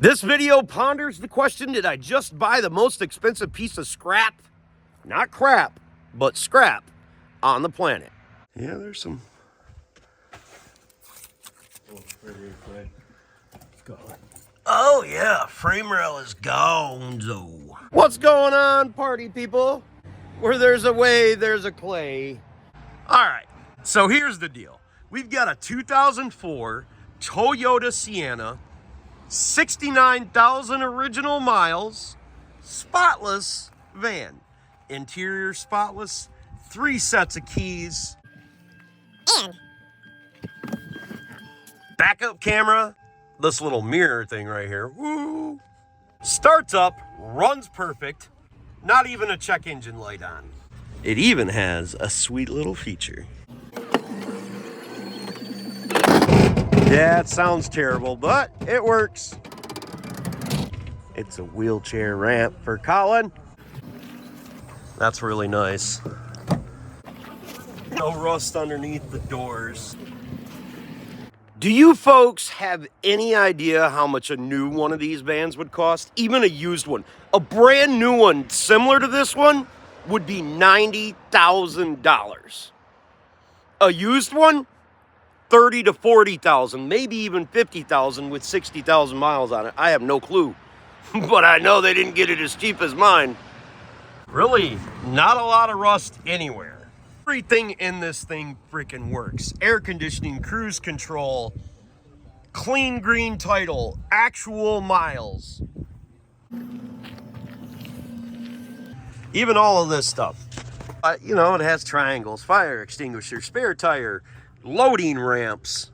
This video ponders the question, did I just buy the most expensive piece of scrap? Not crap, but scrap on the planet. Yeah, there's some. Oh yeah, frame rail is gonzo. What's going on, party people? Where there's a way, there's a clay. All right, so here's the deal. We've got a 2004 Toyota Sienna, 69,000 original miles, spotless van. Interior spotless, 3 sets of keys. And backup camera, this little mirror thing right here. Woo! Starts up, runs perfect, not even a check engine light on. It even has a sweet little feature. Yeah, it sounds terrible, but it works. It's a wheelchair ramp for Colin. That's really nice. No rust underneath the doors. Do you folks have any idea how much a new one of these vans would cost? Even a used one. A brand new one similar to this one would be $90,000. A used one, $30,000 to $40,000, maybe even $50,000 with 60,000 miles on it. I have no clue, but I know they didn't get it as cheap as mine. Really, not a lot of rust anywhere. Everything in this thing freaking works. Air conditioning, cruise control, clean green title, actual miles. Even all of this stuff. You know, it has triangles, fire extinguisher, spare tire, loading ramps.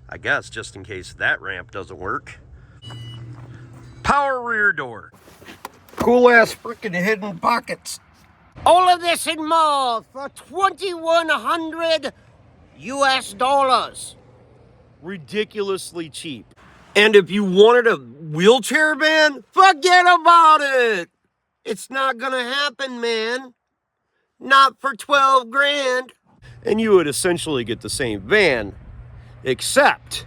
I guess just in case that ramp doesn't work. Power rear door. Cool ass freaking hidden pockets. All of this and more for $2,100 US. Ridiculously cheap. And if you wanted a wheelchair van, forget about it. It's not gonna happen, man. Not for 12 grand. And you would essentially get the same van, except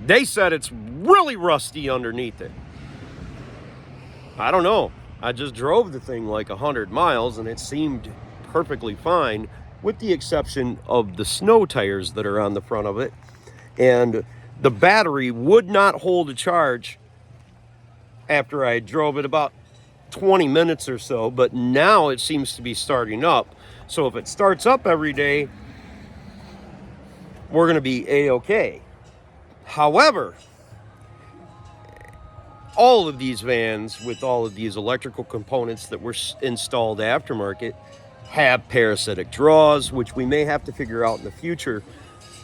they said it's really rusty underneath it. I don't know. I just drove the thing like 100 miles and it seemed perfectly fine, with the exception of the snow tires that are on the front of it. And the battery would not hold a charge after I drove it about 20 minutes or so, but now it seems to be starting up. So if it starts up every day, we're going to be A-okay. However, all of these vans with all of these electrical components that were installed aftermarket have parasitic draws, which we may have to figure out in the future.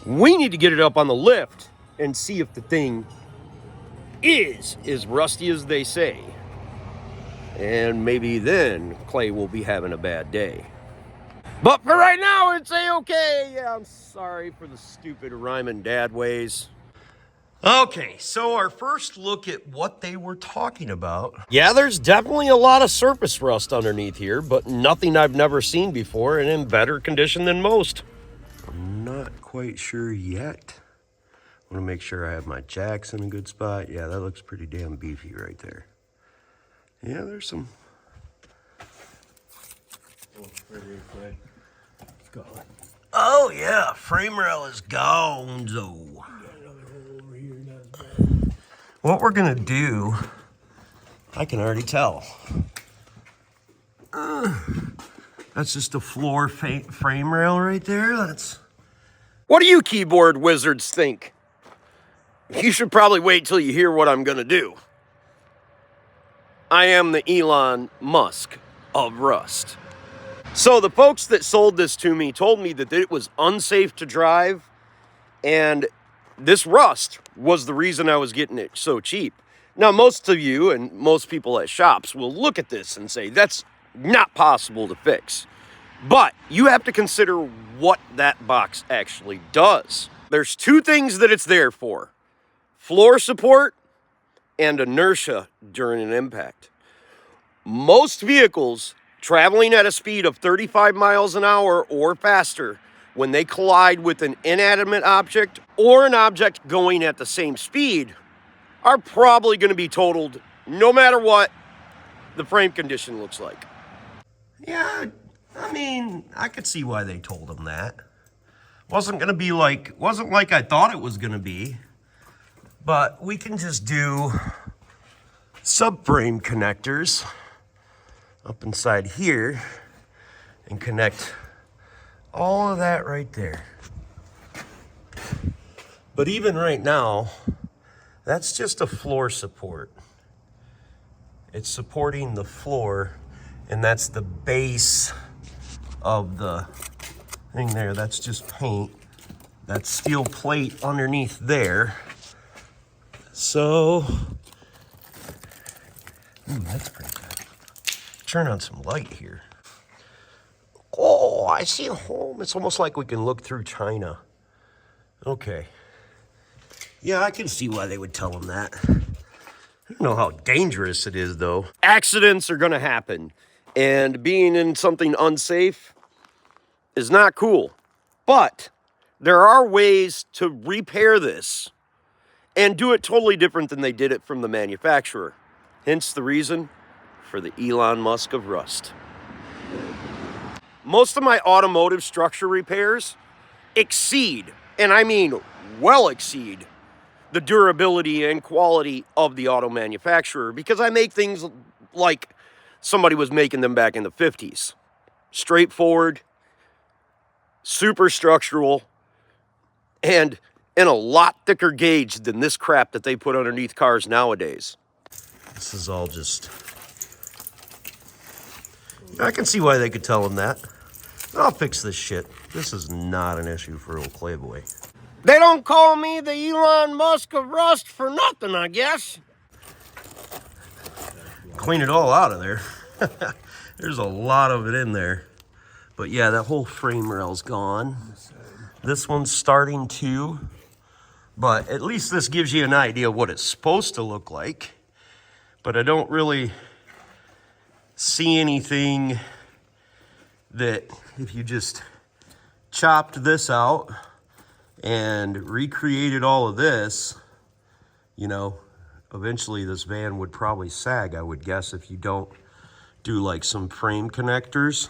We need to get it up on the lift and see if the thing is as rusty as they say. And maybe then Clay will be having a bad day. But for right now, it's A-okay. Yeah, I'm sorry for the stupid rhyming dad ways. Okay, so our first look at what they were talking about. Yeah, there's definitely a lot of surface rust underneath here, but nothing I've never seen before and in better condition than most. I'm not quite sure yet. I want to make sure I have my jacks in a good spot. Yeah, that looks pretty damn beefy right there. Yeah, there's some. Oh yeah, frame rail is gonzo. What we're gonna do, I can already tell. That's just a floor frame rail right there. What do you keyboard wizards think? You should probably wait till you hear what I'm gonna do. I am the Elon Musk of rust. So the folks that sold this to me told me that it was unsafe to drive, and this rust was the reason I was getting it so cheap. Now, most of you and most people at shops will look at this and say, that's not possible to fix. But you have to consider what that box actually does. There's 2 things that it's there for: floor support and inertia during an impact. Most vehicles traveling at a speed of 35 miles an hour or faster, when they collide with an inanimate object or an object going at the same speed, are probably going to be totaled no matter what the frame condition looks like. Yeah, I mean, I could see why they told them that. Wasn't like I thought it was going to be. But we can just do subframe connectors up inside here and connect all of that right there. But even right now, that's just a floor support. It's supporting the floor, and that's the base of the thing there. That's just paint. That steel plate underneath there. So, that's pretty good. Turn on some light here. Oh, I see a home. It's almost like we can look through China. Okay. Yeah, I can see why they would tell them that. I don't know how dangerous it is, though. Accidents are going to happen. And being in something unsafe is not cool. But there are ways to repair this and do it totally different than they did it from the manufacturer. Hence the reason for the Elon Musk of rust. Most of my automotive structure repairs exceed, and I mean well exceed, the durability and quality of the auto manufacturer, because I make things like somebody was making them back in the 50s. Straightforward, super structural, and in a lot thicker gauge than this crap that they put underneath cars nowadays. This is all just... I can see why they could tell them that. I'll fix this shit. This is not an issue for old Clayboy. They don't call me the Elon Musk of rust for nothing, I guess. Clean it all out of there. There's a lot of it in there. But yeah, that whole frame rail's gone. This one's starting to. But at least this gives you an idea of what it's supposed to look like. But I don't really see anything that if you just chopped this out and recreated all of this, you know, eventually this van would probably sag, I would guess, if you don't do like some frame connectors,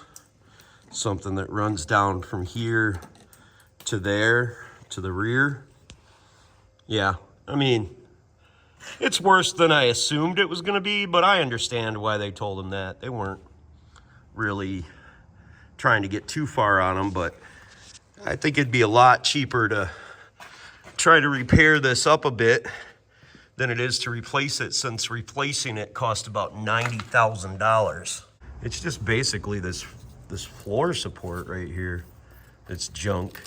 something that runs down from here to there to the rear. Yeah, I mean, it's worse than I assumed it was going to be, but I understand why they told them that. They weren't really trying to get too far on them, but I think it'd be a lot cheaper to try to repair this up a bit than it is to replace it, since replacing it cost about $90,000. It's just basically this floor support right here. It's junk,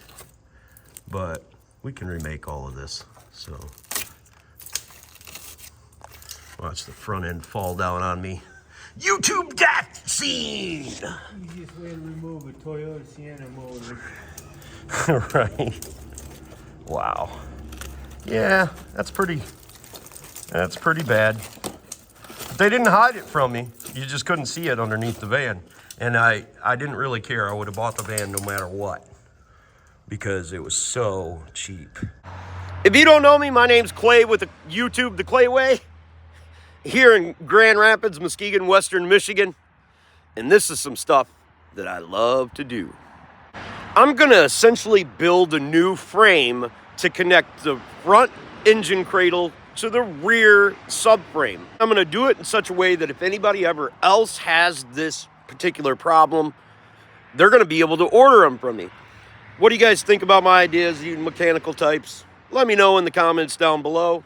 but we can remake all of this. So watch the front end fall down on me. YouTube death scene. Easiest way to remove a Toyota Sienna motor. Right. Wow. Yeah, that's pretty bad. But they didn't hide it from me. You just couldn't see it underneath the van. And I didn't really care. I would have bought the van no matter what, because it was so cheap. If you don't know me, my name's Clay with the YouTube The Clay Way, here in Grand Rapids, Muskegon, Western Michigan. And this is some stuff that I love to do. I'm gonna essentially build a new frame to connect the front engine cradle to the rear subframe. I'm gonna do it in such a way that if anybody ever else has this particular problem, they're gonna be able to order them from me. What do you guys think about my ideas, you mechanical types? Let me know in the comments down below.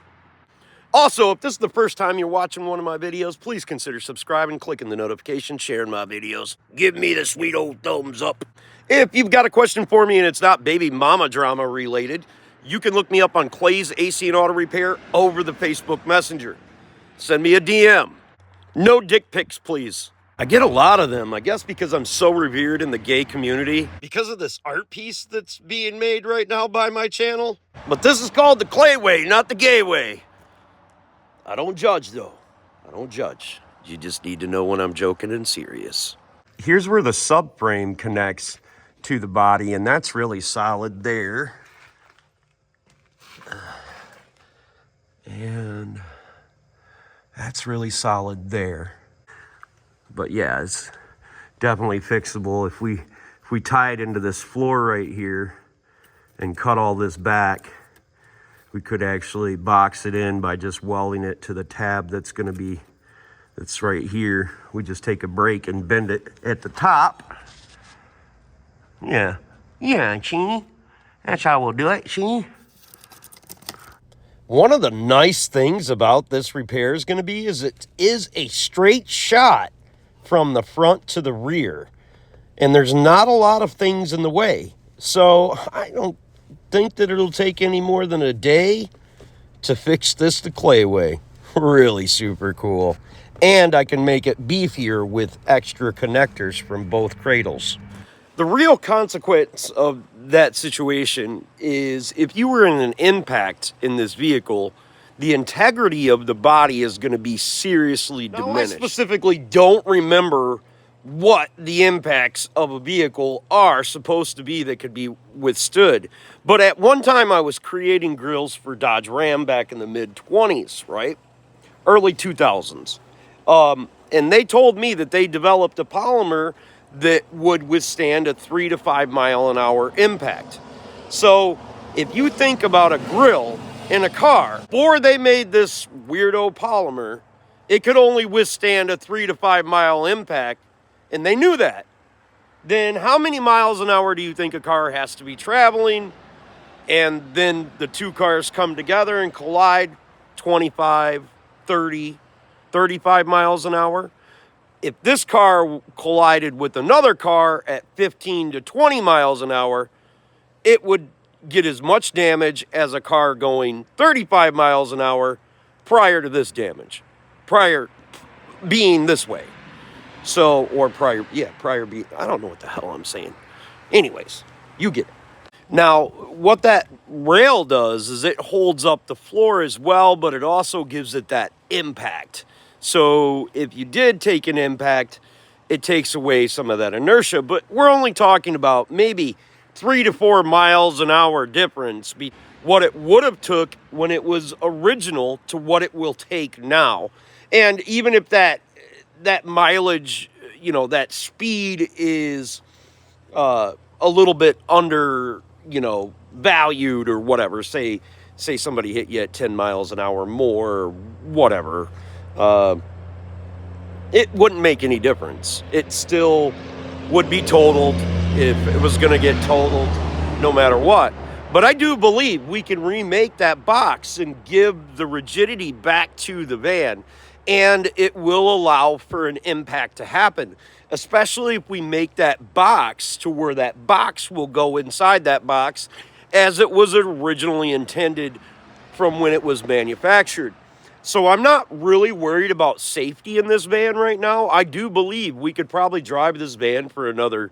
Also, if this is the first time you're watching one of my videos, please consider subscribing, clicking the notification, sharing my videos. Give me the sweet old thumbs up. If you've got a question for me and it's not baby mama drama related, you can look me up on Clay's AC and Auto Repair over the Facebook Messenger. Send me a DM. No dick pics, please. I get a lot of them, I guess because I'm so revered in the gay community, because of this art piece that's being made right now by my channel. But this is called the Clay Way, not the gay way. I don't judge, though. I don't judge. You just need to know when I'm joking and serious. Here's where the subframe connects to the body, and that's really solid there. And that's really solid there. But yeah, it's definitely fixable. If we tie it into this floor right here and cut all this back, we could actually box it in by just welding it to the tab that's right here. We just take a break and bend it at the top. Yeah, see? That's how we'll do it, see? One of the nice things about this repair is going to be is it is a straight shot from the front to the rear. And there's not a lot of things in the way. So I don't think that it'll take any more than a day to fix this the clay way. Really super cool. And I can make it beefier with extra connectors from both cradles. The real consequence of that situation is if you were in an impact in this vehicle, the integrity of the body is going to be seriously diminished. I specifically don't remember what the impacts of a vehicle are supposed to be that could be withstood. But at one time I was creating grills for Dodge Ram back in the mid-20s, right? Early 2000s. And they told me that they developed a polymer that would withstand a 3 to 5 mile an hour impact. So if you think about a grill in a car, before they made this weirdo polymer, it could only withstand a 3 to 5 mile impact, and they knew that. Then how many miles an hour do you think a car has to be traveling? And then the two cars come together and collide 25, 30, 35 miles an hour. If this car collided with another car at 15 to 20 miles an hour, it would get as much damage as a car going 35 miles an hour prior to this damage. Prior being this way. So, or prior being, I don't know what the hell I'm saying. Anyways, you get it. Now, what that rail does is it holds up the floor as well, but it also gives it that impact. So if you did take an impact, it takes away some of that inertia. But we're only talking about maybe 3 to 4 miles an hour difference between what it would have took when it was original to what it will take now. And even if that mileage, that speed is a little bit under, valued or whatever, say somebody hit you at 10 miles an hour more or whatever, it wouldn't make any difference. It still would be totaled if it was going to get totaled no matter what. But I do believe we can remake that box and give the rigidity back to the van, and it will allow for an impact to happen, especially if we make that box to where that box will go inside that box as it was originally intended from when it was manufactured. So I'm not really worried about safety in this van right now. I do believe we could probably drive this van for another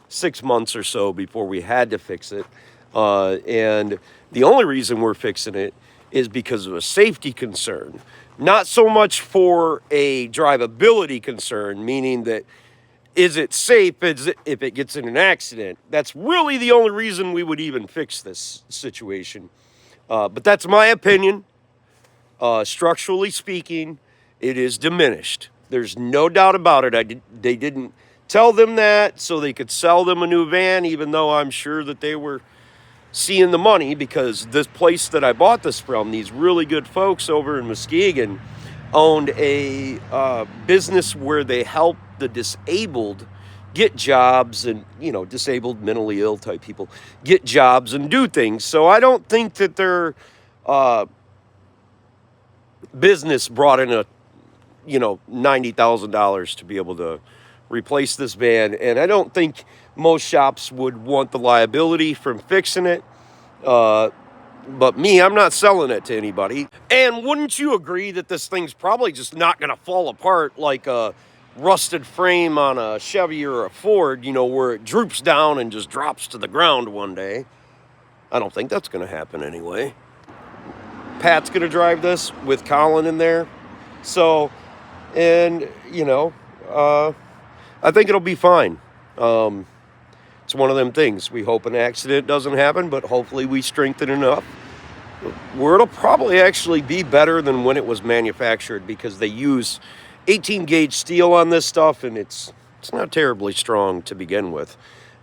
6 months or so before we had to fix it. And the only reason we're fixing it is because of a safety concern. Not so much for a drivability concern, meaning that is it safe if it gets in an accident? That's really the only reason we would even fix this situation. But that's my opinion. Structurally speaking, it is diminished. There's no doubt about it. They didn't tell them that so they could sell them a new van, even though I'm sure that they were seeing the money, because this place that I bought this from, these really good folks over in Muskegon, owned a business where they help the disabled get jobs, and disabled, mentally ill type people get jobs and do things. So I don't think that their business brought in a $90,000 to be able to replace this van, and I don't think most shops would want the liability from fixing it. But me, I'm not selling it to anybody. And wouldn't you agree that this thing's probably just not going to fall apart like a rusted frame on a Chevy or a Ford, where it droops down and just drops to the ground one day? I don't think that's going to happen anyway. Pat's going to drive this with Colin in there. So, and, I think it'll be fine. It's one of them things. We hope an accident doesn't happen, but hopefully we strengthen enough where it'll probably actually be better than when it was manufactured, because they use 18 gauge steel on this stuff, and it's not terribly strong to begin with.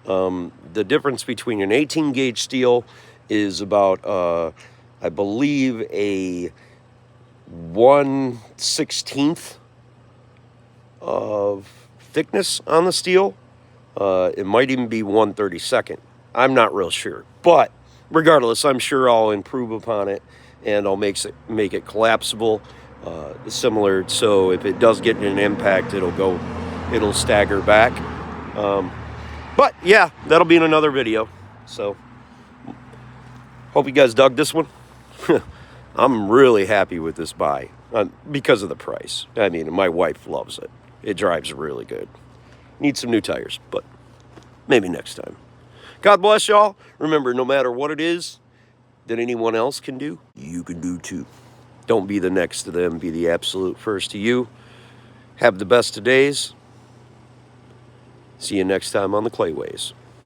The difference between an 18 gauge steel is about, I believe, a 1/16 of thickness on the steel. It might even be 1/32. I'm not real sure, but regardless, I'm sure I'll improve upon it, and I'll make it collapsible, similar. So if it does get an impact, it'll stagger back. But yeah, that'll be in another video. So hope you guys dug this one. I'm really happy with this buy because of the price. I mean, my wife loves it. It drives really good. Need some new tires, but maybe next time. God bless y'all. Remember, no matter what it is that anyone else can do, you can do too. Don't be the next to them. Be the absolute first to you. Have the best of days. See you next time on the Clayways.